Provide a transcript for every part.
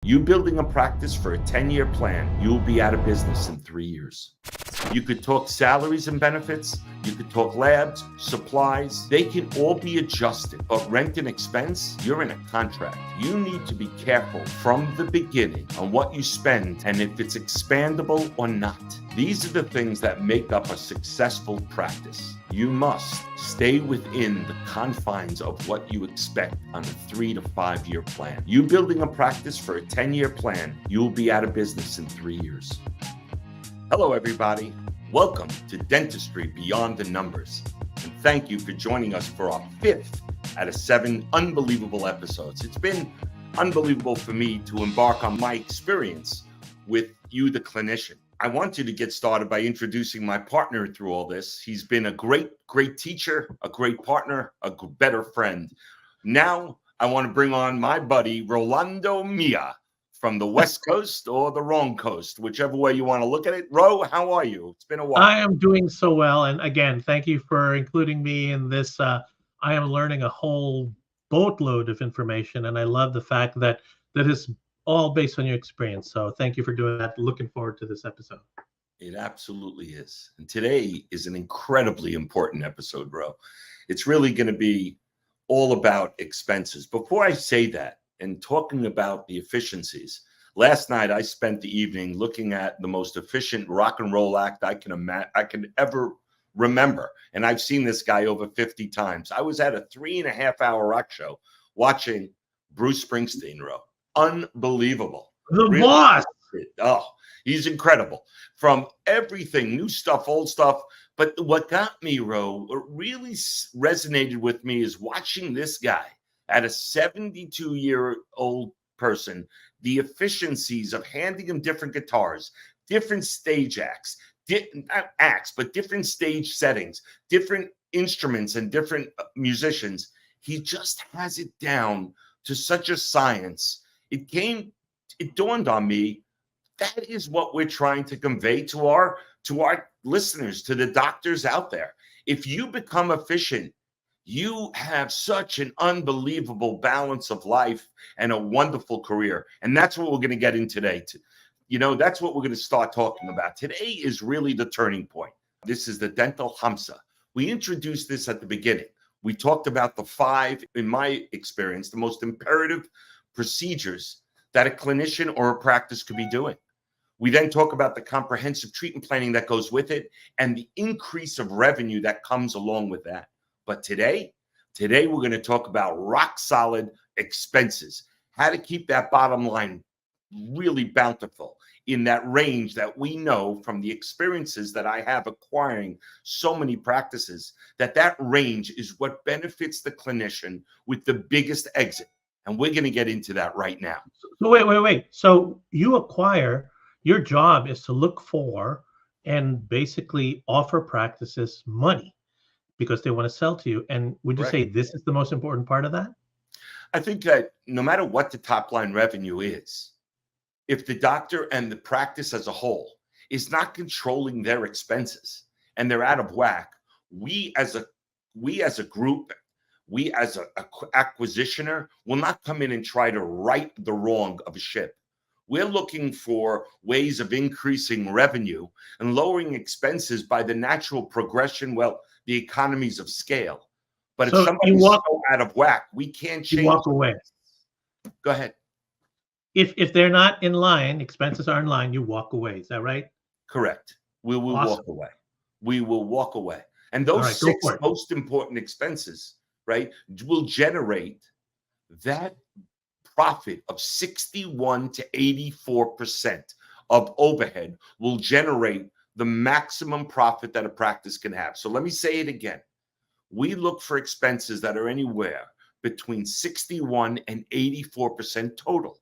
You building a practice for a 10-year plan, you'll be out of business in 3 years. You could talk salaries and benefits. You could talk labs, supplies. They can all be adjusted. But rent and expense, you're in a contract. You need to be careful from the beginning on what you spend and if it's expandable or not. These are the things that make up a successful practice. You must stay within the confines of what you expect on a 3 to 5 year plan. You building a practice for a 10-year plan, you'll be out of business in 3 years. Hello, everybody. Welcome to Dentistry Beyond the Numbers. And thank you for joining us for our 5th out of 7 unbelievable episodes. It's been unbelievable for me to embark on my experience with you, the clinician. I want you to get started by introducing my partner through all this. He's been a great teacher, a great partner, a better friend. Now, I want to bring on my buddy, Rolando Mia, from the West Coast or the wrong coast, whichever way you want to look at it. Ro, how are you? It's been a while. I am doing so well. And again, thank you for including me in this. I am learning a whole boatload of information, and I love the fact that is all based on your experience. So thank you for doing that. Looking forward to this episode. It absolutely is. And today is an incredibly important episode, Ro. It's really going to be all about expenses. Before I say that, and talking about the efficiencies, last night I spent the evening looking at the most efficient rock and roll act I can ever remember. And I've seen this guy over 50 times. I was at a 3.5-hour rock show watching Bruce Springsteen, Ro. Unbelievable. The boss. Oh, he's incredible. From everything, new stuff, old stuff. But what got me, Ro, what really resonated with me is watching this guy at a 72-year-old person, the efficiencies of handing him different guitars, different stage acts, not acts, but different stage settings, different instruments and different musicians. He just has it down to such a science. It dawned on me, that is what we're trying to convey to our listeners, to the doctors out there. If you become efficient, you have such an unbelievable balance of life and a wonderful career. And that's what we're going to get in today. That's what we're going to start talking about. Today is really the turning point. This is the dental Hamsa. We introduced this at the beginning. We talked about the 5, in my experience, the most imperative procedures that a clinician or a practice could be doing. We then talk about the comprehensive treatment planning that goes with it and the increase of revenue that comes along with that. But today we're going to talk about rock solid expenses, how to keep that bottom line really bountiful in that range that we know from the experiences that I have acquiring so many practices, that range is what benefits the clinician with the biggest exit. And we're going to get into that right now. So wait. So your job is to look for and basically offer practices money, because they want to sell to you. And would you say this is the most important part of that? I think that no matter what the top line revenue is, if the doctor and the practice as a whole is not controlling their expenses and they're out of whack, we as a group, we as a acquisitioner will not come in and try to right the wrong of a ship. We're looking for ways of increasing revenue and lowering expenses by the natural progression, the economies of scale. But if somebody's so out of whack, we can't change. You walk away. Go ahead. If they're not in line, expenses are in line, you walk away. Is that right? Correct. We will walk away. We will walk away. And those 6 most important expenses, right, will generate that profit of 61 to 84% of overhead, will generate the maximum profit that a practice can have. So let me say it again. We look for expenses that are anywhere between 61 and 84% total.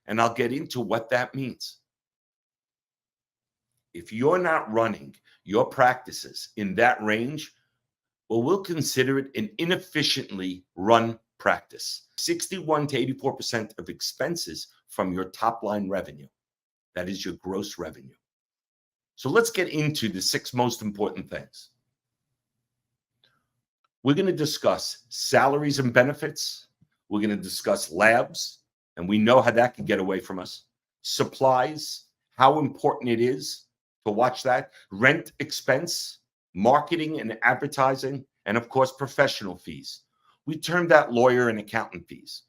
And I'll get into what that means. If you're not running your practices in that range, we'll consider it an inefficiently run practice. 61 to 84% of expenses from your top line revenue. That is your gross revenue. So let's get into the 6 most important things. We're going to discuss salaries and benefits. We're going to discuss labs, and we know how that can get away from us. Supplies, how important it is to watch that. Rent expense, marketing and advertising, and of course, professional fees. We term that lawyer and accountant fees.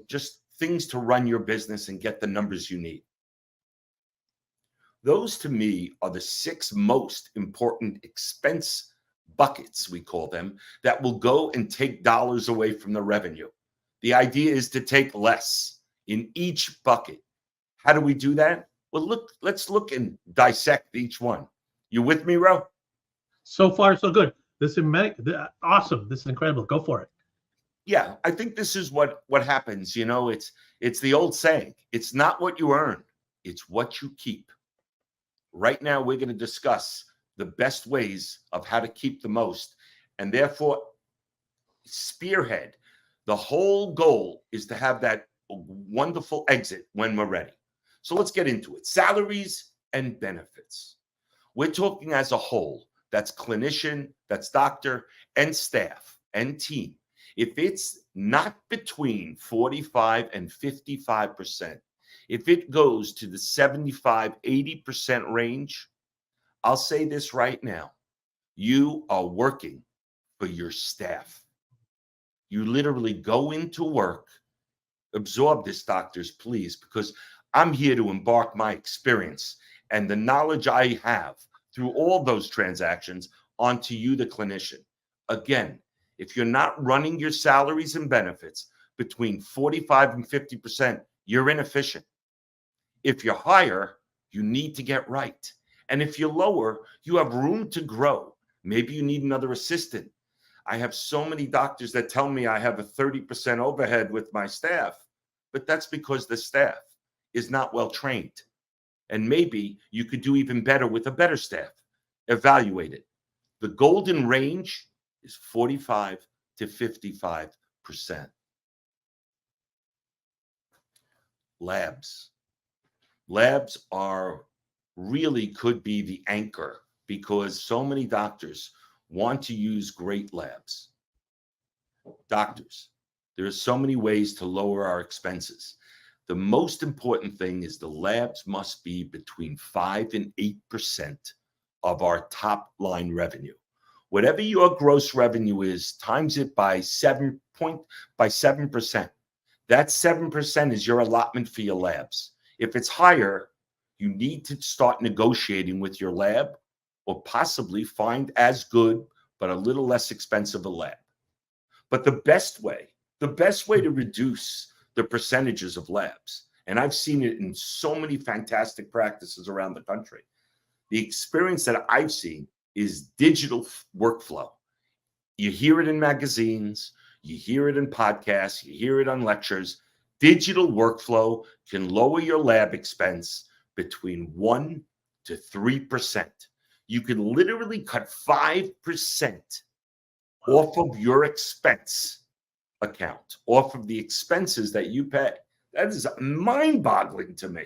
Just things to run your business and get the numbers you need. Those to me are the 6 most important expense buckets, we call them, that will go and take dollars away from the revenue. The idea is to take less in each bucket. How do we do that? Well, let's look and dissect each one. You with me, Ro? So far, so good. This is awesome. This is incredible. Go for it. Yeah, I think this is what happens. It's the old saying. It's not what you earn, it's what you keep. Right now, we're going to discuss the best ways of how to keep the most, and therefore spearhead. The whole goal is to have that wonderful exit when we're ready. So let's get into it. Salaries and benefits. We're talking as a whole. That's clinician, that's doctor, and staff, and team. If it's not between 45 and 55%, if it goes to the 75, 80% range, I'll say this right now. You are working for your staff. You literally go into work. Absorb this, doctors, please, because I'm here to embark my experience and the knowledge I have through all those transactions onto you, the clinician. Again, if you're not running your salaries and benefits between 45 and 50%, you're inefficient. If you're higher, you need to get right. And if you're lower, you have room to grow. Maybe you need another assistant. I have so many doctors that tell me I have a 30% overhead with my staff, but that's because the staff is not well trained. And maybe you could do even better with a better staff. Evaluate it. The golden range is 45 to 55%. Labs. Labs really could be the anchor because so many doctors want to use great labs. Doctors, there are so many ways to lower our expenses. The most important thing is the labs must be between 5 and 8% of our top line revenue. Whatever your gross revenue is, times it by 7%. That 7% is your allotment for your labs. If it's higher, you need to start negotiating with your lab or possibly find as good but a little less expensive a lab. But the best way to reduce the percentages of labs, and I've seen it in so many fantastic practices around the country, the experience that I've seen is digital workflow. You hear it in magazines, you hear it in podcasts, you hear it on lectures. Digital workflow can lower your lab expense between 1 to 3%. You can literally cut 5% off of your expense account, off of the expenses that you pay. That is mind-boggling to me.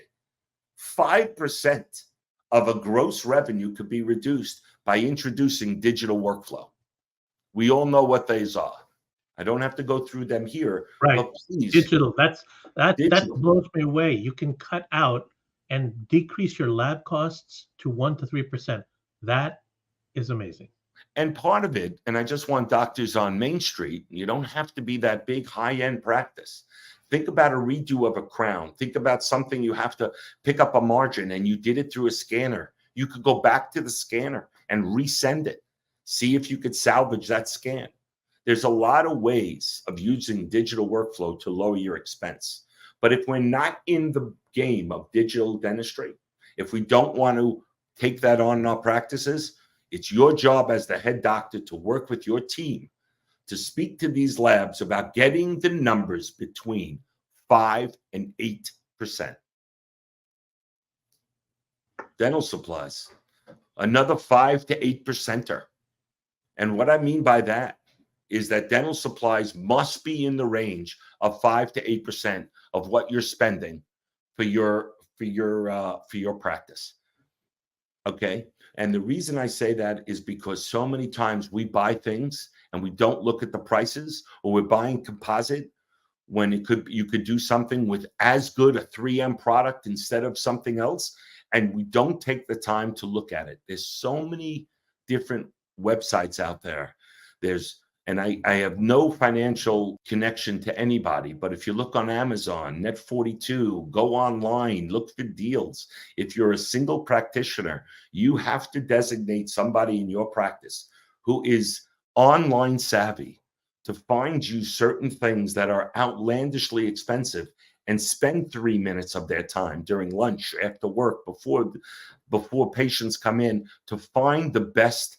5% of a gross revenue could be reduced by introducing digital workflow. We all know what these are. I don't have to go through them here. Right. But please, digital. That digital. blows me away. You can cut out and decrease your lab costs to 1 to 3%. That is amazing. And part of it, and I just want doctors on Main Street, you don't have to be that big high-end practice. Think about a redo of a crown. Think about something you have to pick up a margin and you did it through a scanner. You could go back to the scanner and resend it. See if you could salvage that scan. There's a lot of ways of using digital workflow to lower your expense. But if we're not in the game of digital dentistry, if we don't want to take that on in our practices, it's your job as the head doctor to work with your team to speak to these labs about getting the numbers between 5 and 8%. Dental supplies, another 5 to 8%er. And what I mean by that is that dental supplies must be in the range of 5 to 8% of what you're spending for your practice. Okay. And the reason I say that is because so many times we buy things and we don't look at the prices, or we're buying composite. when you could do something with as good a 3M product instead of something else, and we don't take the time to look at it. There's so many different websites out there. And I have no financial connection to anybody, but if you look on Amazon, Net42, go online, look for deals. If you're a single practitioner, you have to designate somebody in your practice who is online savvy to find you certain things that are outlandishly expensive and spend 3 minutes of their time during lunch, after work, before patients come in, to find the best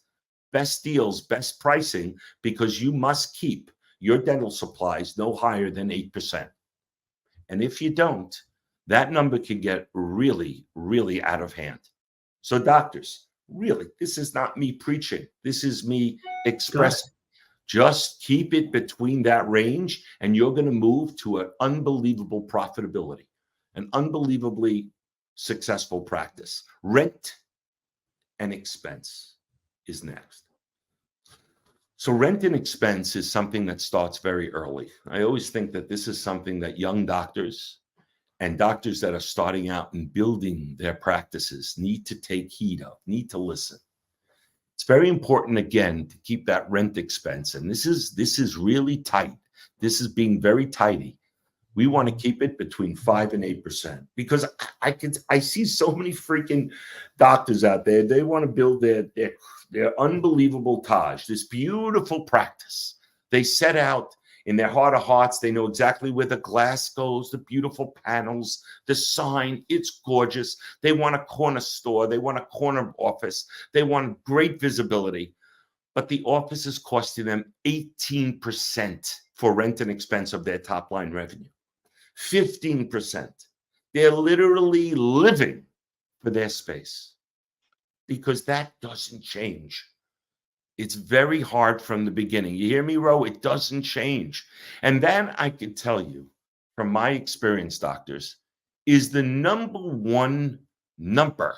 deals, best pricing, because you must keep your dental supplies no higher than 8%. And if you don't, that number can get really, really out of hand. So doctors, really, this is not me preaching. This is me expressing. Just keep it between that range, and you're going to move to an unbelievable profitability, an unbelievably successful practice. Rent and expense is next. So rent and expense is something that starts very early. I always think that this is something that young doctors and doctors that are starting out and building their practices need to take heed of, need to listen. It's very important, again, to keep that rent expense. And this is really tight. This is being very tidy. We want to keep it between 5 and 8%, because I see so many freaking doctors out there. They want to build their unbelievable Taj, this beautiful practice. They set out in their heart of hearts. They know exactly where the glass goes, the beautiful panels, the sign. It's gorgeous. They want a corner store. They want a corner office. They want great visibility. But the office is costing them 18% for rent and expense of their top line revenue. 15%. They're literally living for their space, because that doesn't change. It's very hard from the beginning. You hear me, Ro? It doesn't change. And then I can tell you from my experience, doctors, is the number one number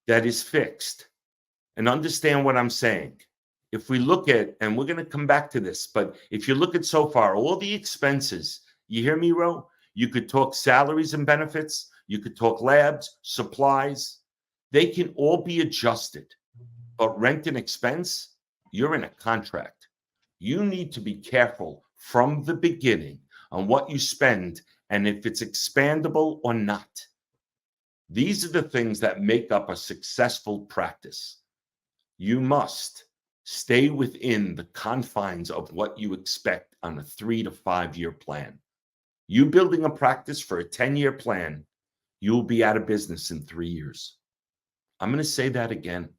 that is fixed. And understand what I'm saying. If we look at, and we're going to come back to this, but if you look at so far, all the expenses, you hear me, Ro? You could talk salaries and benefits. You could talk labs, supplies. They can all be adjusted. But rent and expense, you're in a contract. You need to be careful from the beginning on what you spend and if it's expandable or not. These are the things that make up a successful practice. You must stay within the confines of what you expect on a 3 to 5 year plan. You building a practice for a 10-year plan, you'll be out of business in 3 years. I'm going to say that again.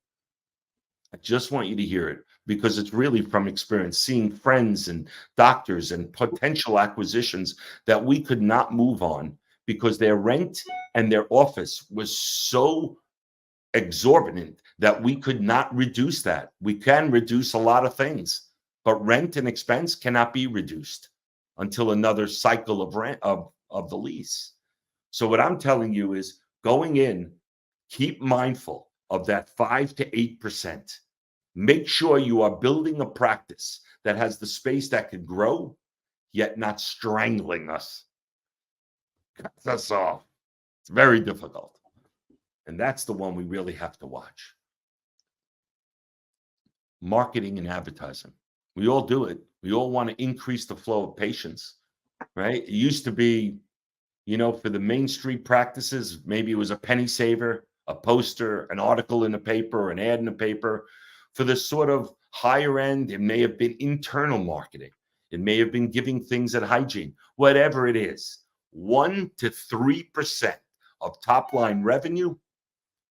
I just want you to hear it, because it's really from experience, seeing friends and doctors and potential acquisitions that we could not move on because their rent and their office was so exorbitant that we could not reduce that. We can reduce a lot of things, but rent and expense cannot be reduced until another cycle of rent of the lease. So what I'm telling you is, going in, keep mindful of that 5 to 8%. Make sure you are building a practice that has the space that can grow, yet not strangling us. Cuts us off. It's very difficult. And that's the one we really have to watch. Marketing and advertising. We all do it. We all want to increase the flow of patients, right? It used to be, for the Main Street practices, maybe it was a penny saver, a poster, an article in the paper, an ad in the paper. For the sort of higher end, it may have been internal marketing. It may have been giving things at hygiene, whatever it is. 1 to 3% of top line revenue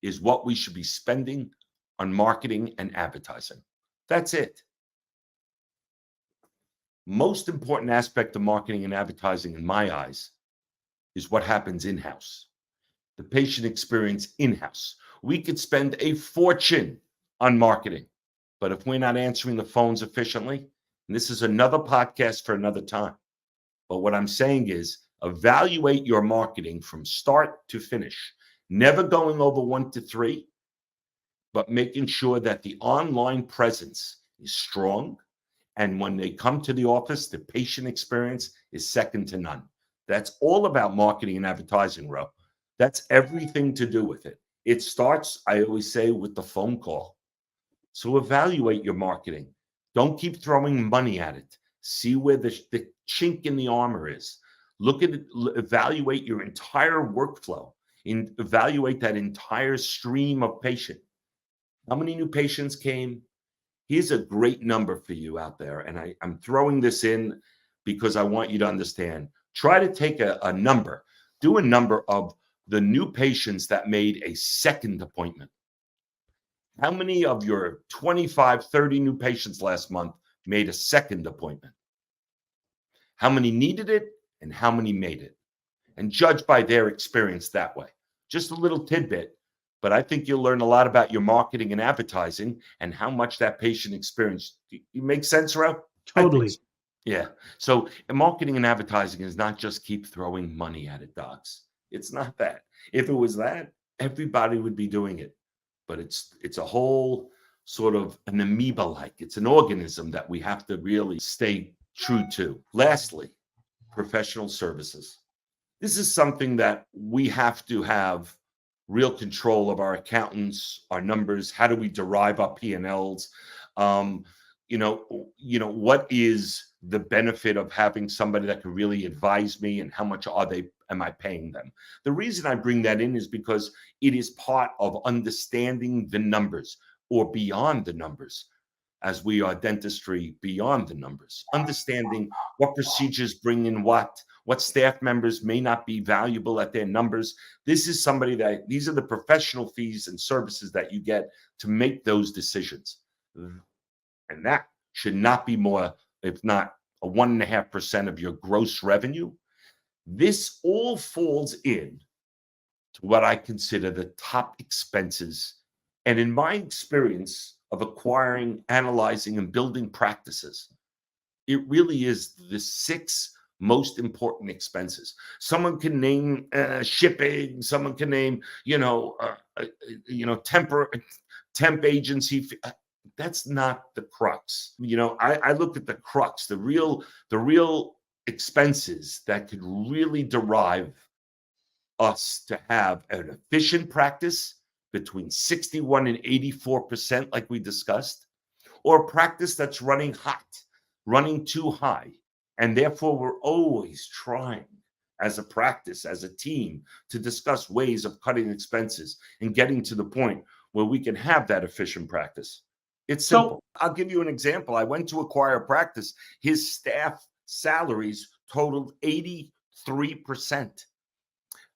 is what we should be spending on marketing and advertising. That's it. Most important aspect of marketing and advertising, in my eyes, is what happens in-house. The patient experience in-house. We could spend a fortune on marketing, but if we're not answering the phones efficiently, and this is another podcast for another time, but what I'm saying is, evaluate your marketing from start to finish, never going over 1 to 3, but making sure that the online presence is strong And when they come to the office, the patient experience is second to none. That's all about marketing and advertising, Ro. That's everything to do with it. It starts, I always say, with the phone call. So evaluate your marketing. Don't keep throwing money at it. See where the chink in the armor is. Look at it, evaluate your entire workflow, evaluate that entire stream of patient. How many new patients came? Here's a great number for you out there. And I'm throwing this in because I want you to understand. Try to take a number, do a number of the new patients that made a second appointment. How many of your 25, 30 new patients last month made a second appointment? How many needed it and how many made it? And judge by their experience that way. Just a little tidbit, but I think you'll learn a lot about your marketing and advertising and how much that patient experience. You make sense, Ro? Totally. So. Yeah. So marketing and advertising is not just keep throwing money at it, docs. It's not that. If it was that, everybody would be doing it. But it's a whole sort of an amoeba-like. It's an organism that we have to really stay true to. Lastly, professional services. This is something that we have to have real control of our accountants, our numbers. How do we derive our P&Ls? What is the benefit of having somebody that can really advise me, and how much am I paying them? The reason I bring that in is because it is part of understanding the numbers, or beyond the numbers, as we are Dentistry Beyond the Numbers, understanding what procedures bring in what staff members may not be valuable at their numbers. This is these are the professional fees and services that you get to make those decisions. And that should not be more, if not a 1.5% of your gross revenue. This all falls in to what I consider the top expenses. And in my experience of acquiring, analyzing, and building practices, it really is the 6 most important expenses. Someone can name shipping. Someone can name, temp agency. That's not the crux. I looked at the crux, the real expenses that could really derive us to have an efficient practice between 61 and 84%, like we discussed, or a practice that's running hot, running too high. And therefore, we're always trying as a practice, as a team, to discuss ways of cutting expenses and getting to the point where we can have that efficient practice. It's simple. I'll give you an example. I went to acquire a practice. His staff salaries totaled 83%.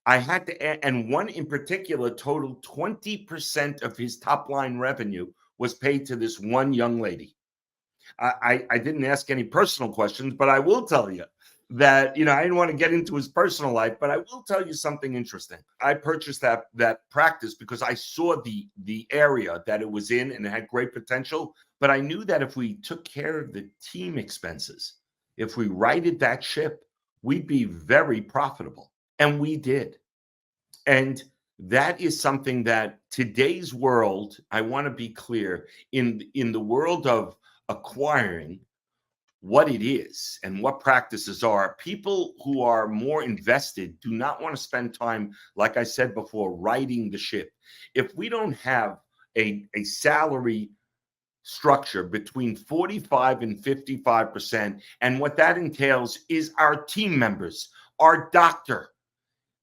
I had to add, and one in particular totaled 20% of his top line revenue was paid to this one young lady. I didn't ask any personal questions, but I will tell you that, I didn't want to get into his personal life, but I will tell you something interesting. I purchased that practice because I saw the area that it was in, and it had great potential. But I knew that if we took care of the team expenses, if we righted that ship, we'd be very profitable. And we did. And that is something that today's world, I want to be clear, in the world of acquiring, what it is and what practices are, people who are more invested do not want to spend time, like I said before, righting the ship. If we don't have a salary structure between 45 and 55%, and what that entails is our team members, our doctor,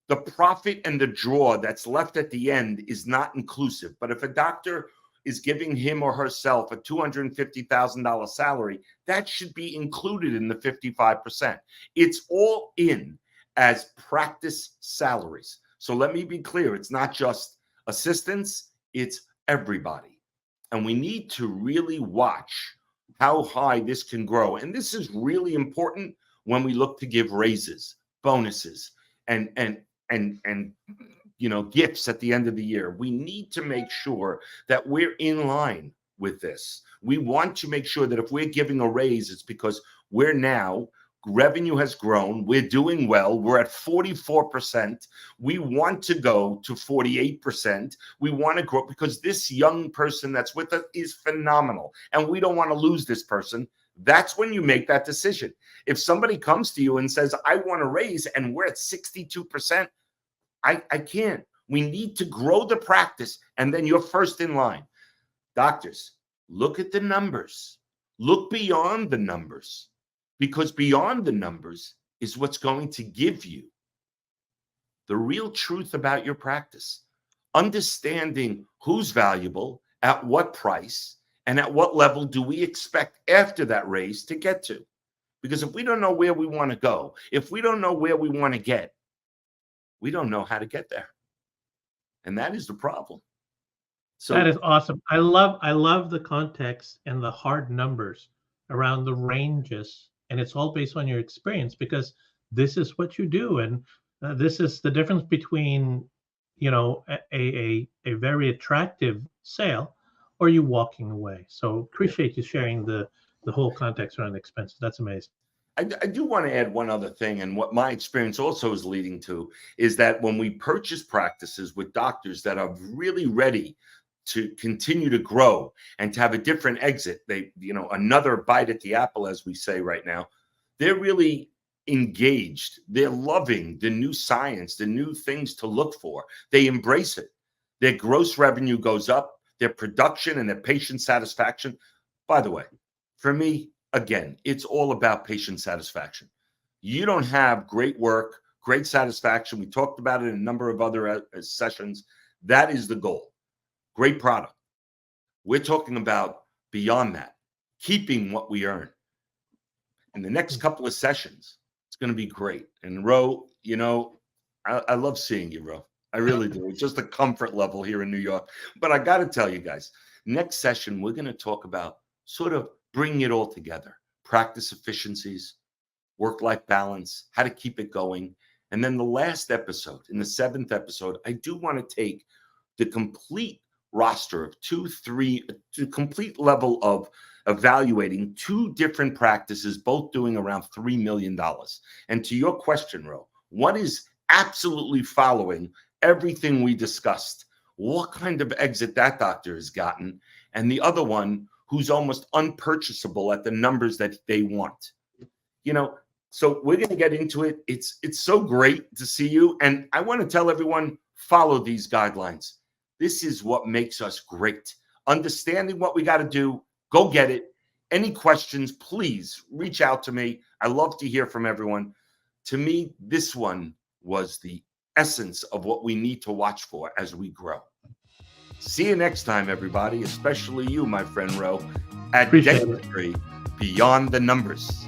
the profit and the draw that's left at the end is not inclusive. But if a doctor is giving him or herself a $250,000 salary, that should be included in the 55%. It's all in as practice salaries. So let me be clear. It's not just assistants, it's everybody. And we need to really watch how high this can grow. And this is really important when we look to give raises, bonuses, and gifts at the end of the year. We need to make sure that we're in line with this. We want to make sure that if we're giving a raise, it's because revenue has grown. We're doing well. We're at 44%. We want to go to 48%. We want to grow because this young person that's with us is phenomenal. And we don't want to lose this person. That's when you make that decision. If somebody comes to you and says, I want to raise, and we're at 62%, I can't. We need to grow the practice, and then you're first in line. Doctors, look at the numbers. Look beyond the numbers, because beyond the numbers is what's going to give you the real truth about your practice. Understanding who's valuable, at what price, and at what level do we expect after that raise to get to. Because if we don't know where we want to go, if we don't know where we want to get, we don't know how to get there. And that is the problem. So that is awesome. I love the context and the hard numbers around the ranges, and it's all based on your experience, because this is what you do, and this is the difference between, you know, a very attractive sale or you walking away. So appreciate you sharing the whole context around expenses. That's amazing. I do want to add one other thing, and what my experience also is leading to is that when we purchase practices with doctors that are really ready to continue to grow and to have a different exit, they, you know, another bite at the apple, as we say right now, they're really engaged. They're loving the new science, the new things to look for. They embrace it. Their gross revenue goes up, their production and their patient satisfaction. By the way, for me, again, it's all about patient satisfaction. You don't have great work, great satisfaction. We talked about it in a number of other sessions. That is the goal. Great product. We're talking about beyond that, keeping what we earn. In the next couple of sessions, it's going to be great. And Ro, you know, I love seeing you, Ro. I really do. It's just a comfort level here in New York. But I got to tell you guys, next session, we're going to talk about sort of bringing it all together. Practice efficiencies, work-life balance, how to keep it going. And then the last episode, in the 7th episode, I do want to take the complete roster of the complete level of evaluating 2 different practices, both doing around $3 million. And to your question, Ro, what is absolutely following everything we discussed? What kind of exit that doctor has gotten? And the other one who's almost unpurchasable at the numbers that they want. You know, so we're going to get into it. It's so great to see you. And I want to tell everyone, follow these guidelines. This is what makes us great. Understanding what we got to do, go get it. Any questions, please reach out to me. I love to hear from everyone. To me, this one was the essence of what we need to watch for as we grow. See you next time, everybody, especially you, my friend Ro, at Dentistry Beyond the Numbers.